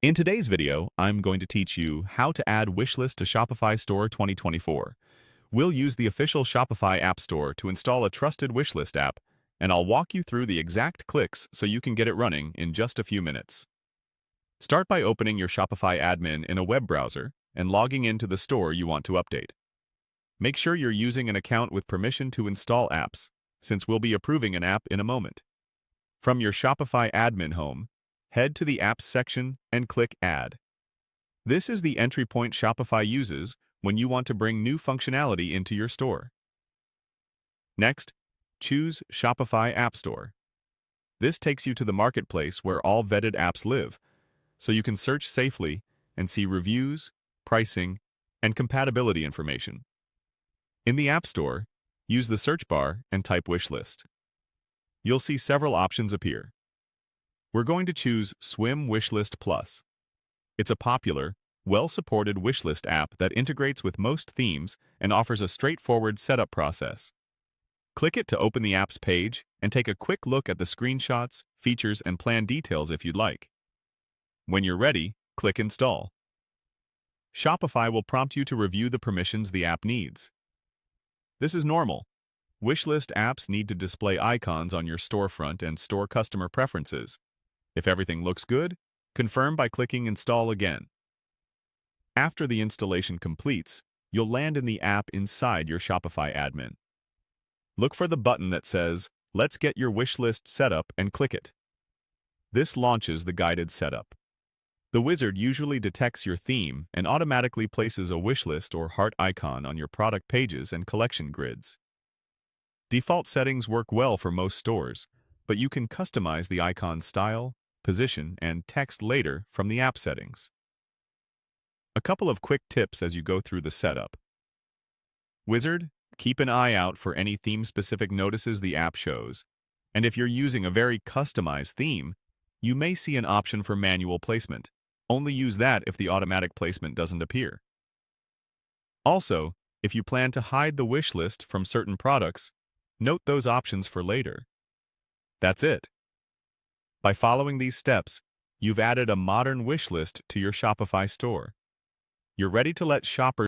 In today's video, I'm going to teach you how to add Wishlist to Shopify Store 2024. We'll use the official Shopify App Store to install a trusted Wishlist app, and I'll walk you through the exact clicks so you can get it running in just a few minutes. Start by opening your Shopify admin in a web browser and logging into the store you want to update. Make sure you're using an account with permission to install apps, since we'll be approving an app in a moment. From your Shopify admin home, head to the Apps section and click Add. This is the entry point Shopify uses when you want to bring new functionality into your store. Next, choose Shopify App Store. This takes you to the marketplace where all vetted apps live, so you can search safely and see reviews, pricing, and compatibility information. In the App Store, use the search bar and type Wishlist. You'll see several options appear. We're going to choose Swim Wishlist Plus. It's a popular, well-supported wishlist app that integrates with most themes and offers a straightforward setup process. Click it to open the app's page and take a quick look at the screenshots, features, and plan details if you'd like. When you're ready, click Install. Shopify will prompt you to review the permissions the app needs. This is normal. Wishlist apps need to display icons on your storefront and store customer preferences. If everything looks good, confirm by clicking Install again. After the installation completes, you'll land in the app inside your Shopify admin. Look for the button that says, Let's get your wishlist set up, and click it. This launches the guided setup. The wizard usually detects your theme and automatically places a wishlist or heart icon on your product pages and collection grids. Default settings work well for most stores, but you can customize the icon's style, position, and text later from the app settings. A couple of quick tips as you go through the setup. Wizard, keep an eye out for any theme-specific notices the app shows, and if you're using a very customized theme, you may see an option for manual placement. Only use that if the automatic placement doesn't appear. Also, if you plan to hide the wish list from certain products, note those options for later. That's it. By following these steps, you've added a modern wish list to your Shopify store. You're ready to let shoppers